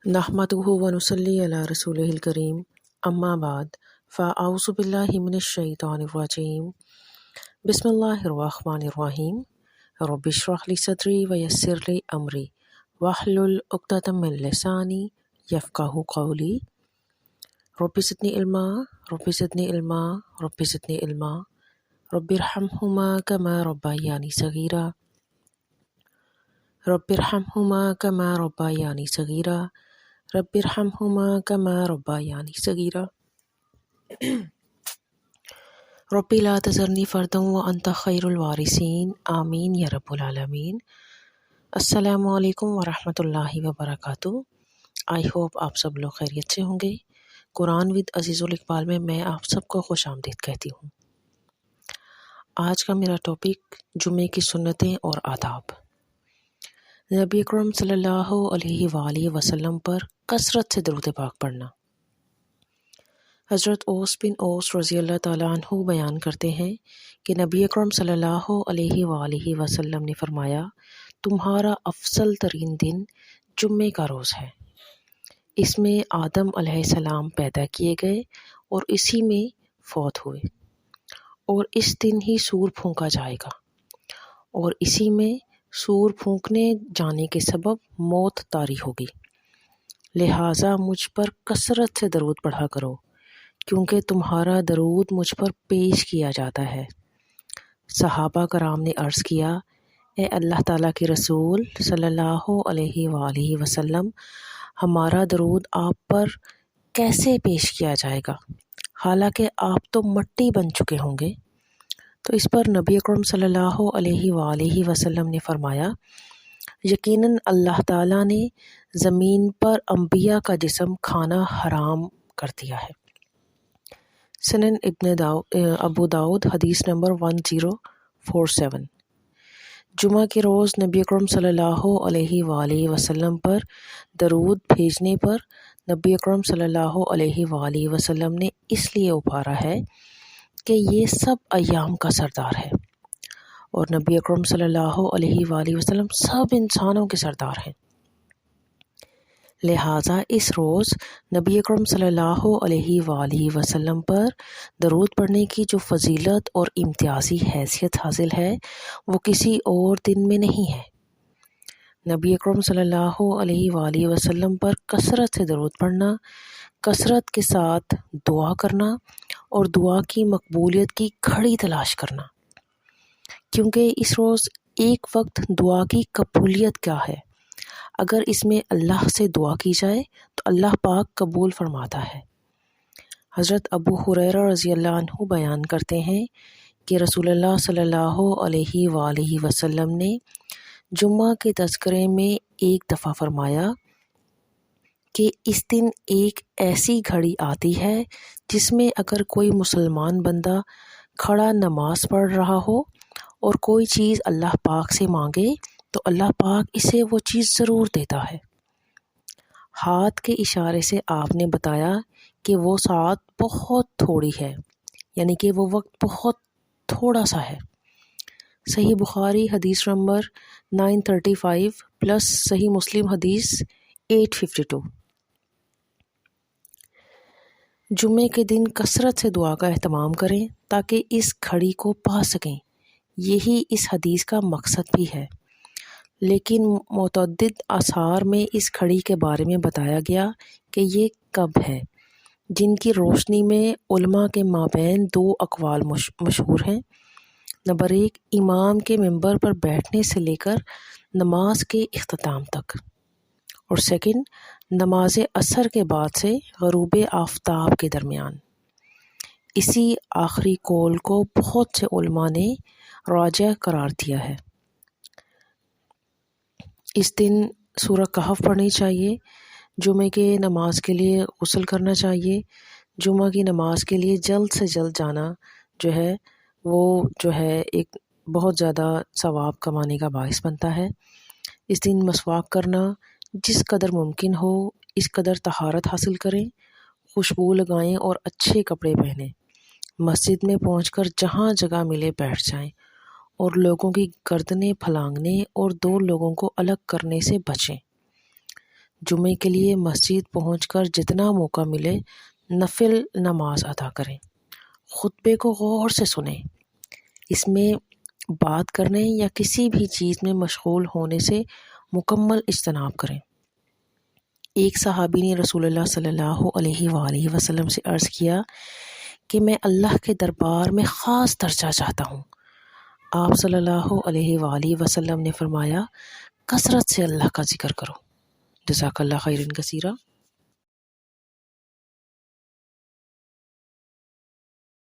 नहमदुहु व नुसल्ली अला रसूलिहिल करीम अम्मा बाद फ़अऊज़ु बिल्लाहि मिनश शैतानिर रजीम बिस्मिल्लाहिर रहमानिर रहीम रब्बि इश्रह ली सदरी व यस्सिर ली अमरी वहलुल उक़दतम मिन लिसानी यफ़क़हू क़ौली रब्बि ज़िदनी इल्मा रब्बि ज़िदनी इल्मा रब्बि ज़िदनी इल्मा रब्बिरहमहुमा कमा रब्बयानी सग़ीरा रब्बिरहमहुमा कमा रब्बयानी सग़ीरा रब्बिरहमहुमा कमा रब्बयानी सग़ीरा रब्बी ला तज़रनी फ़र्दन व अंत खैरुल वारिसीन आमीन या रब्बुल आलमीन। अस्सलामु अलैकुम व रहमतुल्लाहि व बरकातुहू। आई होप आप सब लोग खैरियत से होंगे। कुरान विद अज़ीज़ुल इक़बाल में मैं आप सबको खुश आमदीद कहती हूँ। आज का मेरा टॉपिक जुमे की सुन्नतें और आदाब। नबी अकरम सल्लल्लाहु अलैहि वसल्लम पर कसरत से दरूद पाक पढ़ना। हज़रत ओस बिन ओस रज़ी अल्लाह ताला अन्हु बयान करते हैं कि नबी अकरम सल्लल्लाहु अलैहि वसल्लम ने फरमाया, तुम्हारा अफसल तरीन दिन जुम्मे का रोज़ है। इसमें आदम अलैहिस्सलाम पैदा किए गए और इसी में फौत हुए, और इस दिन ही सूर फूंका जाएगा, और इसी में सूर फूंकने जाने के सबब मौत तारी होगी। लिहाजा मुझ पर कसरत से दरूद पढ़ा करो, क्योंकि तुम्हारा दरूद मुझ पर पेश किया जाता है। सहाबा कराम ने अर्ज़ किया, ए अल्लाह ताला के रसूल सल्लल्लाहु अलैहि वसल्लम, हमारा दरूद आप पर कैसे पेश किया जाएगा, हालांकि आप तो मट्टी बन चुके होंगे। तो इस पर नबी अकरम सल्लल्लाहु अलैहि वसल्लम ने फरमाया, यकीनन अल्लाह ताला ने ज़मीन पर अंबिया का जिस्म खाना हराम कर दिया है। सुनन अबू दाऊद हदीस नंबर 1047। जुमा के रोज़ नबी अकरम सल्लल्लाहु अलैहि वसल्लम पर दरूद भेजने पर नबी अकरम सल्लल्लाहु अलैहि वसल्लम ने इसलिए उभारा है कि ये सब अय्याम का सरदार है, और नबी अकरम सल्लल्लाहु अलैहि वसल्लम सब इंसानों के सरदार हैं। लिहाजा इस रोज़ नबी अकरम सल्लल्लाहु अलैहि वसल्लम पर दरूद पढ़ने की जो फजीलत और इम्तियाज़ी हैसियत हासिल है, वो किसी और दिन में नहीं है। नबी अकरम सल्लल्लाहु अलैहि वसल्लम पर कसरत से दरूद पढ़ना, कसरत के साथ दुआ करना और दुआ की मकबूलियत की घड़ी तलाश करना, क्योंकि इस रोज़ एक वक्त दुआ की कबूलियत क्या है। अगर इसमें अल्लाह से दुआ की जाए तो अल्लाह पाक कबूल फरमाता है। हज़रत अबू हुरैरा रज़ी अल्लाह अन्हु बयान करते हैं कि रसूलुल्लाह सल्लल्लाहु अलैहि वसल्लम ने जुम्मा के तज़किरे में एक दफ़ा फरमाया कि इस दिन एक ऐसी घड़ी आती है जिसमें अगर कोई मुसलमान बंदा खड़ा नमाज पढ़ रहा हो और कोई चीज़ अल्लाह पाक से मांगे तो अल्लाह पाक इसे वो चीज़ ज़रूर देता है। हाथ के इशारे से आपने बताया कि वो साथ बहुत थोड़ी है, यानी कि वो वक्त बहुत थोड़ा सा है। सही बुखारी हदीस नंबर 935 प्लस सही मुस्लिम हदीस 852। जुम्मे के दिन कसरत से दुआ का एहतमाम करें ताकि इस घड़ी को पा सकें। यही इस हदीस का मकसद भी है। लेकिन मुतअद्दिद आसार में इस घड़ी के बारे में बताया गया कि ये कब है, जिनकी रोशनी में उलमा के माबैन दो अक़वाल मशहूर हैं। नंबर 1, इमाम के मिंबर पर बैठने से लेकर नमाज के इख्तिताम तक, और सेकंड, नमाज असर के बाद से ग़ुरूब आफ्ताब के दरमियान। इसी आखिरी कौल को बहुत से उलमा ने राजिह करार दिया है। इस दिन सूरह कहफ पढ़नी चाहिए। जुमे के नमाज के लिए गुस्ल करना चाहिए। जुमा की नमाज के लिए जल्द से जल्द जाना वो एक बहुत ज़्यादा सवाब कमाने का बाइस बनता है। इस दिन मसवाक करना जिस कदर मुमकिन हो इस कदर तहारत हासिल करें, खुशबू लगाएं और अच्छे कपड़े पहनें। मस्जिद में पहुंचकर जहां जगह मिले बैठ जाएं और लोगों की गर्दनें फलांगने और दो लोगों को अलग करने से बचें। جمعے کے لیے مسجد پہنچ کر جتنا موقع ملے نفل نماز ادا کریں۔ خطبے کو غور سے سنیں، اس میں بات کرنے یا کسی بھی چیز میں مشغول ہونے سے مکمل اجتناب کریں۔ ایک صحابی نے رسول اللہ صلی اللہ علیہ وآلہ وسلم سے عرض کیا کہ میں اللہ کے دربار میں خاص درجہ چاہتا ہوں۔ آپ صلی اللہ علیہ وآلہ وسلم نے فرمایا، کثرت سے اللہ کا ذکر کرو۔ جزاک اللہ خیرن کثیرہ۔